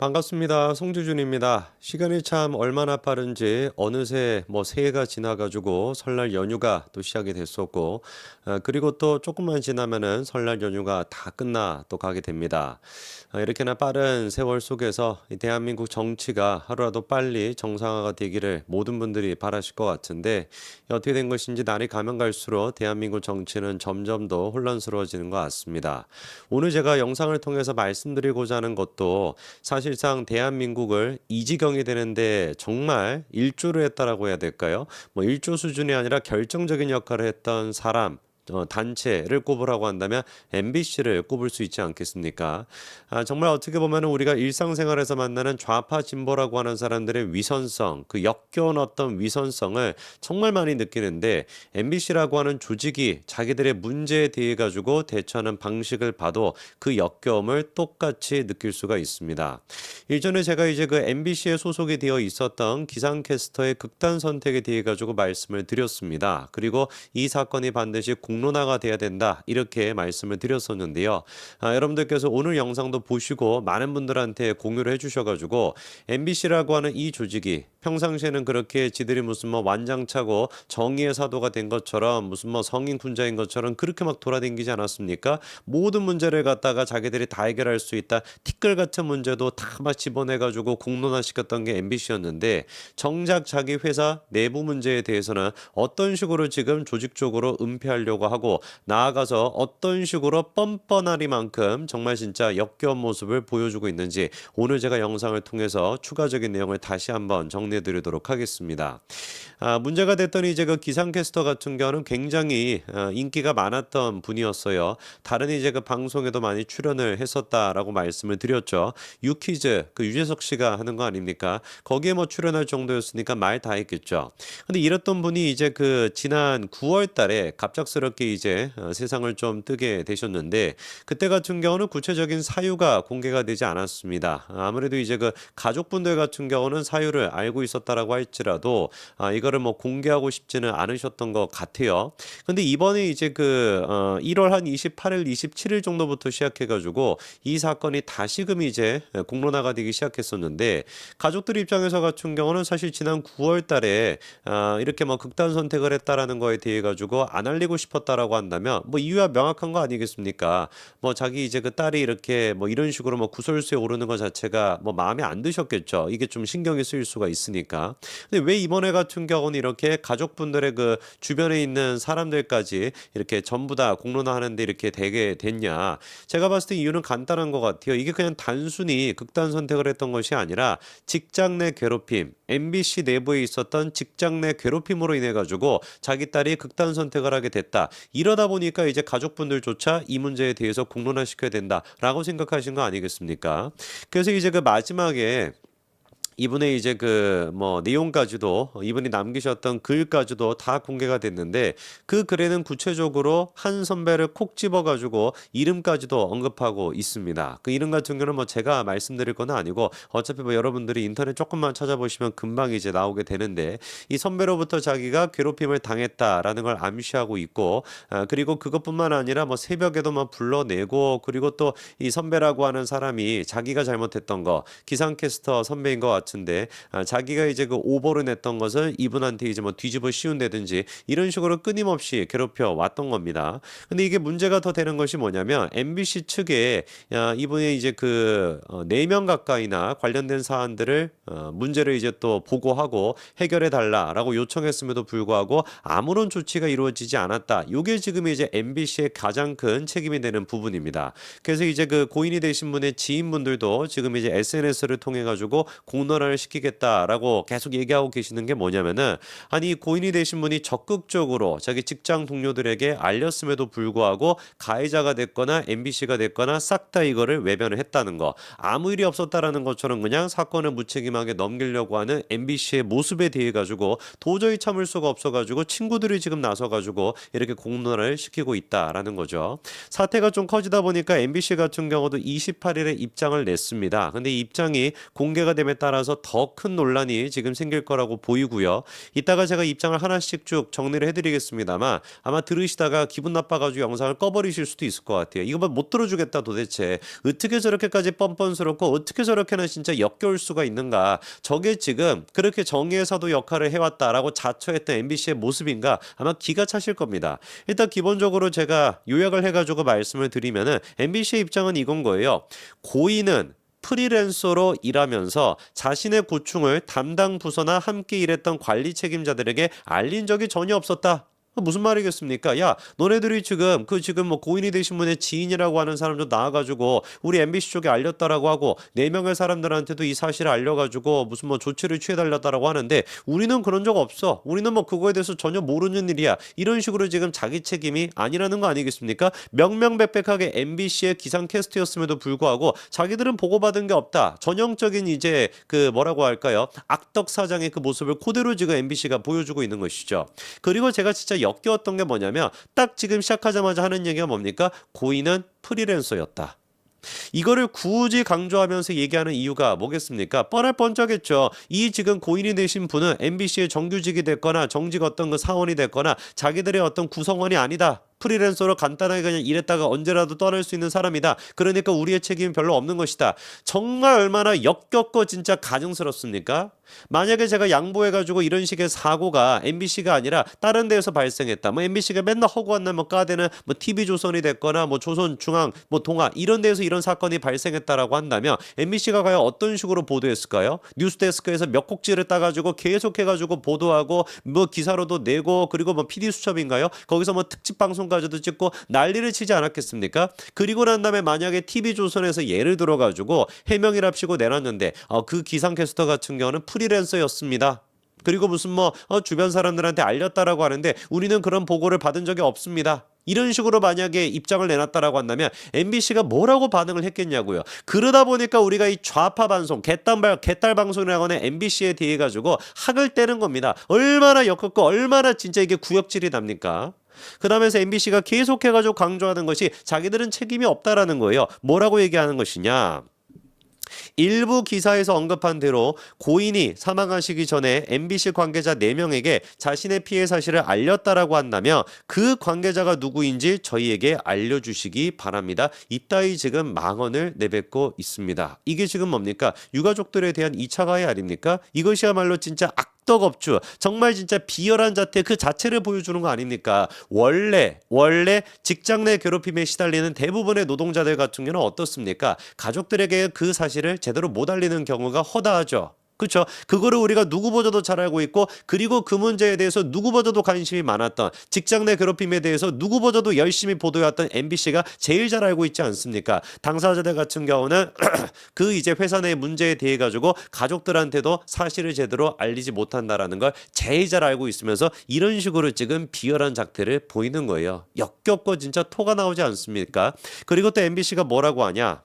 반갑습니다. 송주준입니다. 시간이 참 얼마나 빠른지 어느새 새해가 지나가지고 설날 연휴가 또 시작이 됐었고, 그리고 또 조금만 지나면은 설날 연휴가 다 끝나 또 가게 됩니다. 이렇게나 빠른 세월 속에서 이 대한민국 정치가 하루라도 빨리 정상화가 되기를 모든 분들이 바라실 것 같은데, 어떻게 된 것인지 날이 가면 갈수록 대한민국 정치는 점점 더 혼란스러워지는 것 같습니다. 오늘 제가 영상을 통해서 말씀드리고자 하는 것도 사실상 대한민국을 이 지경이 되는데 정말 일조를 했다라고 해야 될까요? 일조 수준이 아니라 결정적인 역할을 했던 사람, 단체를 꼽으라고 한다면 MBC를 꼽을 수 있지 않겠습니까? 정말 어떻게 보면 우리가 일상생활에서 만나는 좌파 진보라고 하는 사람들의 위선성, 그 역겨운 어떤 위선성을 정말 많이 느끼는데 MBC라고 하는 조직이 자기들의 문제에 대해 가지고 대처하는 방식을 봐도 그 역겨움을 똑같이 느낄 수가 있습니다. 일전에 제가 이제 그 MBC에 소속이 되어 있었던 기상캐스터의 극단 선택에 대해 가지고 말씀을 드렸습니다. 그리고 이 사건이 반드시 공론화가 돼야 된다 이렇게 말씀을 드렸었는데요. 여러분들께서 오늘 영상도 보시고 많은 분들한테 공유를 해주셔가지고 MBC라고 하는 이 조직이 평상시에는 그렇게 지들이 무슨 완장차고 정의의 사도가 된 것처럼 무슨 성인 군자인 것처럼 그렇게 막 돌아다니지 않았습니까? 모든 문제를 갖다가 자기들이 다 해결할 수 있다. 티끌 같은 문제도 다 막 집어내가지고 공론화시켰던 게 MBC였는데 정작 자기 회사 내부 문제에 대해서는 어떤 식으로 지금 조직적으로 은폐하려고 하고 나아가서 어떤 식으로 뻔뻔하리만큼 정말 진짜 역겨운 모습을 보여주고 있는지 오늘 제가 영상을 통해서 추가적인 내용을 다시 한번 정리해 드리도록 하겠습니다. 문제가 됐던 이제 그 기상캐스터 같은 경우는 굉장히 인기가 많았던 분이었어요. 다른 이제 그 방송에도 많이 출연을 했었다라고 말씀을 드렸죠. 유퀴즈 그 유재석 씨가 하는 거 아닙니까? 거기에 출연할 정도였으니까 말 다 했겠죠. 근데 이랬던 분이 이제 그 지난 9월 달에 갑작스럽게 이제 세상을 좀 뜨게 되셨는데 그때 같은 경우는 구체적인 사유가 공개가 되지 않았습니다. 아무래도 이제 그 가족분들 같은 경우는 사유를 알고 있었다라고 할지라도 이거를 공개하고 싶지는 않으셨던 것 같아요. 근데 이번에 이제 그 1월 한 28일, 27일 정도부터 시작해가지고 이 사건이 다시금 이제 공론화가 되기 시작했었는데 가족들 입장에서 같은 경우는 사실 지난 9월 달에 이렇게 극단 선택을 했다라는 거에 대해 가지고 안 알리고 싶었다라고 한다면 이유가 명확한 거 아니겠습니까? 자기 이제 그 딸이 이렇게 이런 식으로 구설수에 오르는 것 자체가 마음에 안 드셨겠죠. 이게 좀 신경이 쓰일 수가 있으니까. 근데 왜 이번에 같은 경우는 이렇게 가족분들의 그 주변에 있는 사람들까지 이렇게 전부 다 공론화하는데 이렇게 되게 됐냐? 제가 봤을 때 이유는 간단한 것 같아요. 이게 그냥 단순히 극단 선택을 했던 것이 아니라 직장 내 괴롭힘, MBC 내부에 있었던 직장 내 괴롭힘으로 인해 가지고 자기 딸이 극단 선택을 하게 됐다. 이러다 보니까 이제 가족분들조차 이 문제에 대해서 공론화시켜야 된다라고 생각하신 거 아니겠습니까? 그래서 이제 그 마지막에 이분의 이제 그 내용까지도 이분이 남기셨던 글까지도 다 공개가 됐는데 그 글에는 구체적으로 한 선배를 콕 집어 가지고 이름까지도 언급하고 있습니다. 그 이름 같은 경우는 제가 말씀드릴 건 아니고 어차피 여러분들이 인터넷 조금만 찾아보시면 금방 이제 나오게 되는데 이 선배로부터 자기가 괴롭힘을 당했다라는 걸 암시하고 있고 그리고 그것뿐만 아니라 새벽에도 불러내고 그리고 또 이 선배라고 하는 사람이 자기가 잘못했던 거 기상캐스터 선배인 것 같은데 자기가 이제 그 오보를 냈던 것을 이분한테 이제 뒤집어 씌운다든지 이런 식으로 끊임없이 괴롭혀 왔던 겁니다. 근데 이게 문제가 더 되는 것이 뭐냐면 MBC 측에 이분이 이제 그 4명 가까이나 관련된 사안들을 문제를 이제 또 보고하고 해결해 달라라고 요청했음에도 불구하고 아무런 조치가 이루어지지 않았다. 이게 지금 이제 MBC의 가장 큰 책임이 되는 부분입니다. 그래서 이제 그 고인이 되신 분의 지인분들도 지금 이제 SNS를 통해 가지고 공론화를 시키겠다라고 계속 얘기하고 계시는 게 뭐냐면은 아니 고인이 되신 분이 적극적으로 자기 직장 동료들에게 알렸음에도 불구하고 가해자가 됐거나 MBC가 됐거나 싹 다 이거를 외면을 했다는 거. 아무 일이 없었다라는 것처럼 그냥 사건을 무책임하게 넘기려고 하는 MBC의 모습에 대해 가지고 도저히 참을 수가 없어 가지고 친구들이 지금 나서 가지고 이렇게 공론화를 시키고 있다라는 거죠. 사태가 좀 커지다 보니까 MBC 같은 경우도 28일에 입장을 냈습니다. 근데 이 입장이 공개가 됨에 따라서 따라서 더 큰 논란이 지금 생길 거라고 보이고요. 이따가 제가 입장을 하나씩 쭉 정리를 해드리겠습니다만 아마 들으시다가 기분 나빠가지고 영상을 꺼버리실 수도 있을 것 같아요. 이거 못 들어주겠다 도대체. 어떻게 저렇게까지 뻔뻔스럽고 어떻게 저렇게나 진짜 역겨울 수가 있는가. 저게 지금 그렇게 정의의 사도 역할을 해왔다라고 자처했던 MBC의 모습인가 아마 기가 차실 겁니다. 일단 기본적으로 제가 요약을 해가지고 말씀을 드리면은 MBC의 입장은 이건 거예요. 고인은 프리랜서로 일하면서 자신의 고충을 담당 부서나 함께 일했던 관리 책임자들에게 알린 적이 전혀 없었다. 무슨 말이겠습니까? 야, 너네들이 지금 뭐 고인이 되신 분의 지인이라고 하는 사람도 나와가지고 우리 MBC 쪽에 알렸다라고 하고 4명의 사람들한테도 이 사실을 알려가지고 무슨 뭐 조치를 취해달렸다라고 하는데 우리는 그런 적 없어. 우리는 뭐 그거에 대해서 전혀 모르는 일이야. 이런 식으로 지금 자기 책임이 아니라는 거 아니겠습니까? 명명백백하게 MBC의 기상캐스트였음에도 불구하고 자기들은 보고받은 게 없다. 전형적인 이제 그 뭐라고 할까요? 악덕 사장의 그 모습을 그대로 지금 MBC가 보여주고 있는 것이죠. 그리고 제가 진짜 역겨웠던 게 뭐냐면 딱 지금 시작하자마자 하는 얘기가 뭡니까? 고인은 프리랜서였다. 이거를 굳이 강조하면서 얘기하는 이유가 뭐겠습니까? 뻔할 뻔쩍했죠. 이 지금 고인이 되신 분은 MBC의 정규직이 됐거나 정직 어떤 그 사원이 됐거나 자기들의 어떤 구성원이 아니다. 프리랜서로 간단하게 그냥 일했다가 언제라도 떠날 수 있는 사람이다. 그러니까 우리의 책임이 별로 없는 것이다. 정말 얼마나 역겹고 진짜 가증스럽습니까? 만약에 제가 양보해가지고 이런 식의 사고가 MBC가 아니라 다른 데에서 발생했다. 뭐 MBC가 맨날 허구한 날 뭐 까대는 뭐 TV조선이 됐거나 뭐 조선중앙 뭐 동아 이런 데에서 이런 사건이 발생했다라고 한다면 MBC가 과연 어떤 식으로 보도했을까요? 뉴스데스크에서 몇 곡지를 따가지고 계속해가지고 보도하고 뭐 기사로도 내고 그리고 뭐 PD 수첩인가요? 거기서 뭐 특집 방송 가지도 찍고 난리를 치지 않았겠습니까? 그리고 난 다음에 만약에 TV조선에서 예를 들어가지고 해명이랍시고 내놨는데 그 기상캐스터 같은 경우는 프리랜서였습니다. 그리고 무슨 뭐 주변 사람들한테 알렸다라고 하는데 우리는 그런 보고를 받은 적이 없습니다. 이런 식으로 만약에 입장을 내놨다라고 한다면 MBC가 뭐라고 반응을 했겠냐고요. 그러다 보니까 우리가 이 좌파 방송, 개딸 방송이라고 하는 MBC에 대해 가지고 학을 떼는 겁니다. 얼마나 역겹고 얼마나 진짜 이게 구역질이 납니까? 그 다음에서 MBC가 계속해가지고 강조하는 것이 자기들은 책임이 없다라는 거예요. 뭐라고 얘기하는 것이냐? 일부 기사에서 언급한 대로 고인이 사망하시기 전에 MBC 관계자 4명에게 자신의 피해 사실을 알렸다라고 한다면 그 관계자가 누구인지 저희에게 알려주시기 바랍니다. 이따위 지금 망언을 내뱉고 있습니다. 이게 지금 뭡니까? 유가족들에 대한 2차 가해 아닙니까? 이것이야말로 진짜 악덕업주 정말 진짜 비열한 자태 그 자체를 보여주는 거 아닙니까? 원래 직장 내 괴롭힘에 시달리는 대부분의 노동자들 같은 경우는 어떻습니까? 가족들에게 그 사실을 제대로 못 알리는 경우가 허다하죠. 그렇죠. 그거를 우리가 누구보다도 잘 알고 있고 그리고 그 문제에 대해서 누구보다도 관심이 많았던 직장 내 괴롭힘에 대해서 누구보다도 열심히 보도해왔던 MBC가 제일 잘 알고 있지 않습니까? 당사자들 같은 경우는 그 이제 회사 내 문제에 대해 가지고 가족들한테도 사실을 제대로 알리지 못한다라는 걸 제일 잘 알고 있으면서 이런 식으로 지금 비열한 작태를 보이는 거예요. 역겹고 진짜 토가 나오지 않습니까? 그리고 또 MBC가 뭐라고 하냐?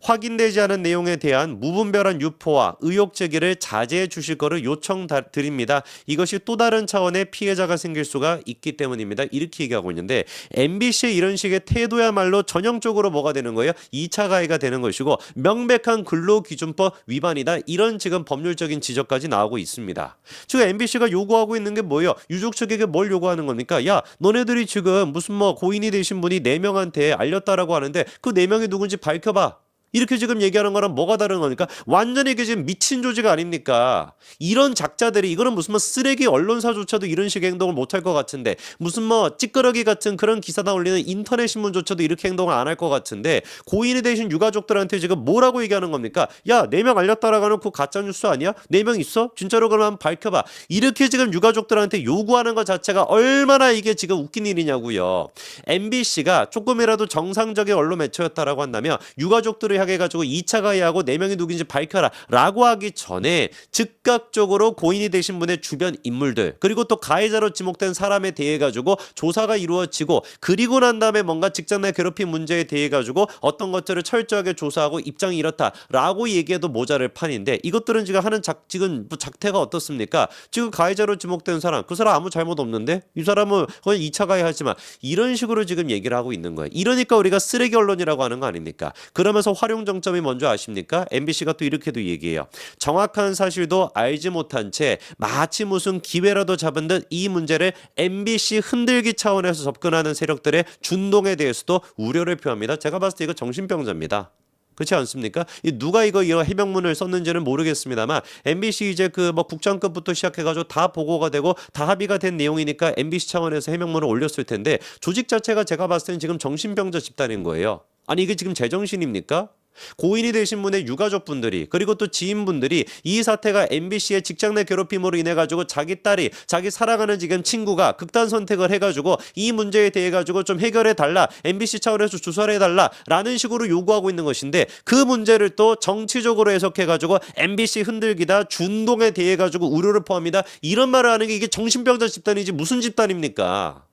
확인되지 않은 내용에 대한 무분별한 유포와 의혹 제기를 자제해 주실 거를 요청드립니다. 이것이 또 다른 차원의 피해자가 생길 수가 있기 때문입니다. 이렇게 얘기하고 있는데 MBC의 이런 식의 태도야말로 전형적으로 뭐가 되는 거예요? 2차 가해가 되는 것이고 명백한 근로기준법 위반이다. 이런 지금 법률적인 지적까지 나오고 있습니다. 지금 MBC가 요구하고 있는 게 뭐예요? 유족 측에게 뭘 요구하는 겁니까? 야, 너네들이 지금 무슨 뭐 고인이 되신 분이 4명한테 알렸다라고 하는데 그 4명이 누군지 밝혀봐. 이렇게 지금 얘기하는 거랑 뭐가 다른 거니까 완전히 이게 지금 미친 조직 아닙니까? 이런 작자들이 이거는 무슨 뭐 쓰레기 언론사조차도 이런 식의 행동을 못할 것 같은데 무슨 뭐 찌끄러기 같은 그런 기사나 올리는 인터넷 신문조차도 이렇게 행동을 안 할 것 같은데 고인이 되신 유가족들한테 지금 뭐라고 얘기하는 겁니까? 야, 4명 알렸다라고 하는 그 가짜뉴스 아니야? 4명 있어? 진짜로 그러면 한번 밝혀봐. 이렇게 지금 유가족들한테 요구하는 것 자체가 얼마나 이게 지금 웃긴 일이냐고요. MBC가 조금이라도 정상적인 언론 매체였다라고 한다면 유가족들을 향해 가지고 2차 가해하고 4명이 누군지 밝혀라 라고 하기 전에 즉각적으로 고인이 되신 분의 주변 인물들 그리고 또 가해자로 지목된 사람에 대해 가지고 조사가 이루어지고 그리고 난 다음에 뭔가 직장 내 괴롭힘 문제에 대해 가지고 어떤 것들을 철저하게 조사하고 입장이 이렇다 라고 얘기해도 모자랄 판인데 이것들은 지금 하는 지금 작태가 어떻습니까? 지금 가해자로 지목된 사람 그 사람 아무 잘못 없는데 이 사람은 거의 2차 가해하지만 이런 식으로 지금 얘기를 하고 있는 거예요. 이러니까 우리가 쓰레기 언론이라고 하는 거 아닙니까? 그러면서 활용 정점이 뭔지 아십니까? MBC가 또 이렇게도 얘기해요. 정확한 사실도 알지 못한 채 마치 무슨 기회라도 잡은 듯 이 문제를 MBC 흔들기 차원에서 접근하는 세력들의 준동에 대해서도 우려를 표합니다. 제가 봤을 때 이거 정신병자입니다. 그렇지 않습니까? 누가 이거 해명문을 썼는지는 모르겠습니다만 MBC 이제 그 뭐 국장급부터 시작해가지고 다 보고가 되고 다 합의가 된 내용이니까 MBC 차원에서 해명문을 올렸을 텐데 조직 자체가 제가 봤을 때는 지금 정신병자 집단인 거예요. 아니 이게 지금 제정신입니까? 고인이 되신 분의 유가족분들이 그리고 또 지인분들이 이 사태가 MBC의 직장 내 괴롭힘으로 인해 가지고 자기 딸이 자기 사랑하는 지금 친구가 극단 선택을 해가지고 이 문제에 대해 가지고 좀 해결해 달라 MBC 차원에서 조사를 해달라 라는 식으로 요구하고 있는 것인데 그 문제를 또 정치적으로 해석해 가지고 MBC 흔들기다 준동에 대해 가지고 우려를 포함이다 이런 말을 하는 게 이게 정신병자 집단이지 무슨 집단입니까?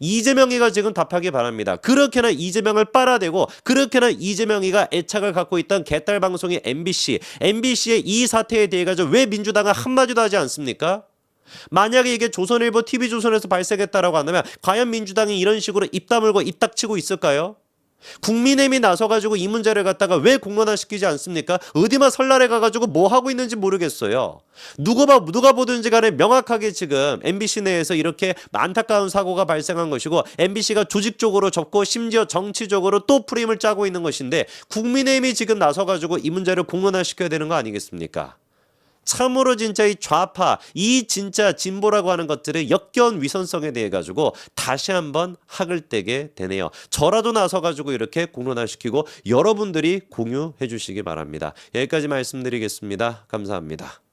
이재명이가 지금 답하기 바랍니다. 그렇게나 이재명을 빨아대고 그렇게나 이재명이가 애착을 갖고 있던 개딸 방송이 MBC의 이 사태에 대해 가지고 왜 민주당은 한마디도 하지 않습니까? 만약에 이게 조선일보 TV조선에서 발생했다라고 한다면 과연 민주당이 이런 식으로 입 다물고 입 닥치고 있을까요? 국민의힘이 나서가지고 이 문제를 갖다가 왜 공론화시키지 않습니까? 어디만 설날에 가가지고 뭐 하고 있는지 모르겠어요. 누가 보든지 간에 명확하게 지금 MBC 내에서 이렇게 안타까운 사고가 발생한 것이고 MBC가 조직적으로 접고 심지어 정치적으로 또 프레임을 짜고 있는 것인데 국민의힘이 지금 나서가지고 이 문제를 공론화시켜야 되는 거 아니겠습니까? 참으로 진짜 이 좌파, 이 진짜 진보라고 하는 것들의 역겨운 위선성에 대해 가지고 다시 한번 학을 떼게 되네요. 저라도 나서 가지고 이렇게 공론화시키고 여러분들이 공유해 주시기 바랍니다. 여기까지 말씀드리겠습니다. 감사합니다.